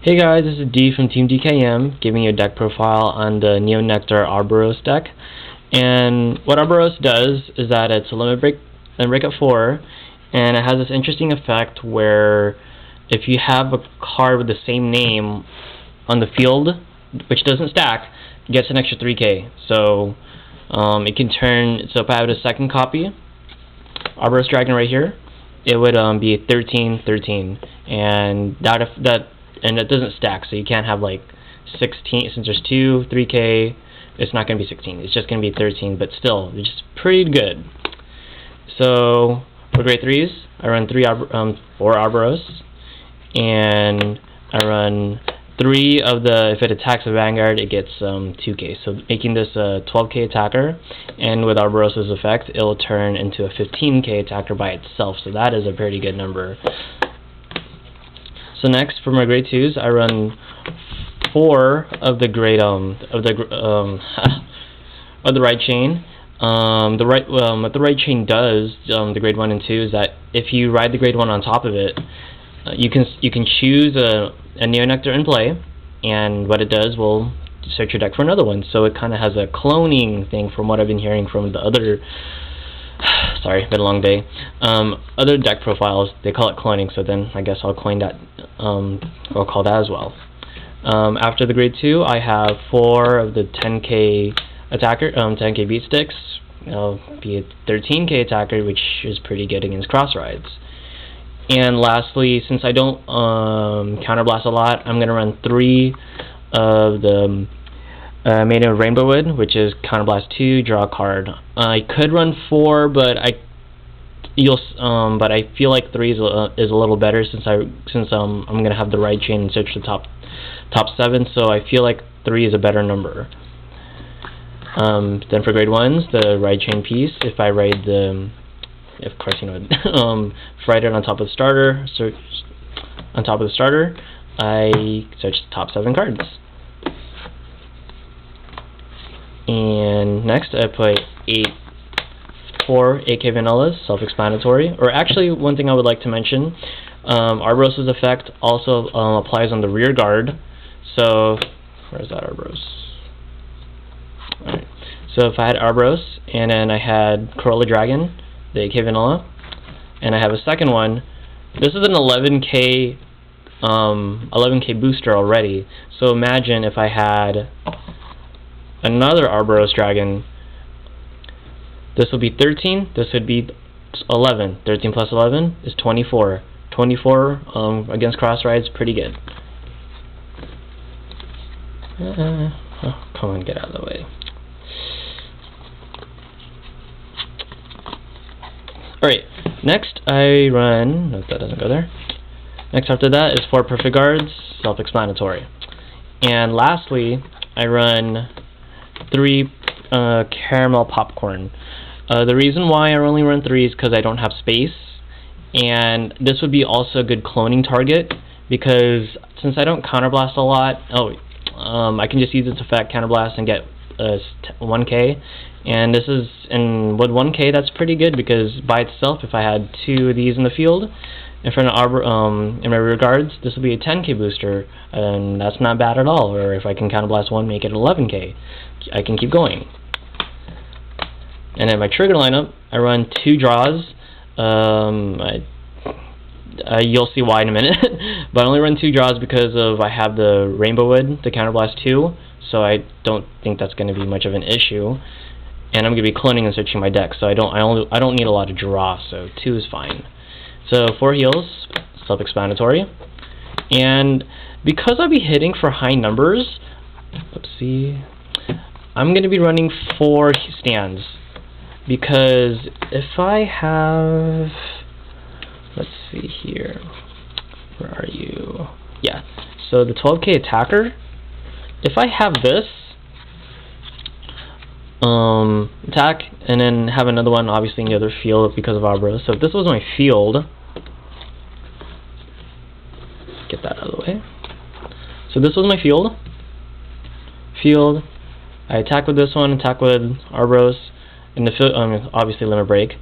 Hey guys, this is D from Team DKM, giving you a deck profile on the Nectar Arboros deck. And what Arboros does is that it's a limit break at 4, and it has this interesting effect where if you have a card with the same name on the field, which doesn't stack, it gets an extra 3k. So it can turn, so if I have a second copy, Arboros Dragon right here, it would be 13-13, and it doesn't stack, so you can't have like 16, since there's 3k, it's not going to be 16, it's just going to be 13, but still, it's just pretty good. So, for grade 3s, I run 4 Arboros, and I run 3 of the, if it attacks a Vanguard, it gets 2k, so making this a 12k attacker, and with Arboros' effect, it'll turn into a 15k attacker by itself, so that is a pretty good number. So next, for my grade 2s, I run 4 of the grade of the right chain. What the right chain does, the grade 1 and 2, is that if you ride the grade 1 on top of it, you can choose a Nectar in play, and what it does will search your deck for another one. So it kind of has a cloning thing, from what I've been hearing from the other. Sorry, been a long day. Other deck profiles, they call it cloning, so then I guess I'll coin that. I'll call that as well. After the grade 2, I have 4 of the 10k attacker, 10k beat sticks. Be a 13k attacker, which is pretty good against cross rides. And lastly, since I don't counterblast a lot, I'm gonna run 3 of the made of Rainbow Wood, which is Counterblast 2, draw a card. I could run 4, but I feel like 3 is a little better since I'm gonna have the right chain and search the top 7. So I feel like 3 is a better number. Then for grade 1s, the right chain piece. If I ride of course you know, if I ride it on top of the starter, I search the top 7 cards. And next, I put 4 AK Vanillas, self-explanatory. Or actually, one thing I would like to mention, Arboros' effect also applies on the rear guard. So, where's that Arboros? Alright. So if I had Arboros, and then I had Corolla Dragon, the AK Vanilla, and I have a second one, this is an 11k booster already. So imagine if I had another Arboros Dragon. This would be 13, this would be 11. 13 plus 11 is 24. 24 against cross rides, pretty good. Oh, come on, get out of the way. Alright, next I run, no, that doesn't go there. Next after that is 4 perfect guards, self-explanatory. And lastly, I run 3 caramel popcorn. The reason why I only run 3 is because I don't have space, and this would be also a good cloning target, because since I don't counterblast a lot, I can just use its effect, counterblast, and get 1k, and with 1k that's pretty good, because by itself, if I had 2 of these in the field, in front of in my rear guards, this will be a 10k booster, and that's not bad at all. Or if I can counterblast 1, make it 11k, I can keep going. And then my trigger lineup, I run 2 draws. You'll see why in a minute, but I only run 2 draws because I have the Rainbow Wood, the counterblast 2, so I don't think that's going to be much of an issue. And I'm going to be cloning and searching my deck, so I don't need a lot of draw, so 2 is fine. So 4 heals, self-explanatory, and because I'll be hitting for high numbers, I'm going to be running 4 stands, because if I have, let's see here, where are you? Yeah, so the 12k attacker, if I have this attack, and then have another one obviously in the other field because of Arboros. So if this was my field, get that out of the way. So this was my field. I attack with this one, attack with Arboros, and the obviously limit break,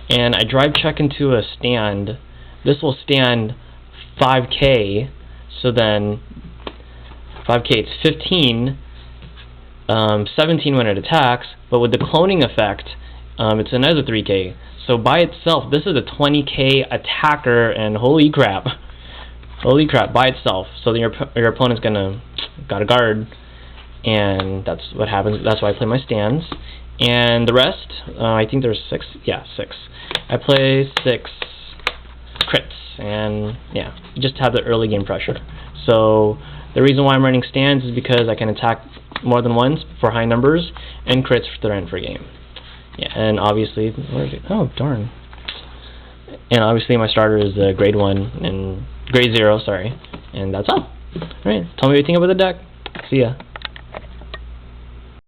and I drive check into a stand. This will stand 5k, so then 5k, it's 15, 17 when it attacks, but with the cloning effect, it's another 3k. So by itself, this is a 20k attacker, and holy crap, by itself. So your opponent's got a guard, and that's what happens. That's why I play my stands. And the rest, I think there's 6. Yeah, 6. I play 6 crits, and yeah, just have the early game pressure. So the reason why I'm running stands is because I can attack more than once for high numbers, and crits for the end for game. Yeah, and obviously, where is it? Oh darn! And obviously, my starter is grade 1 and grade 0. Sorry, and that's all. All right, tell me what you think about the deck. See ya.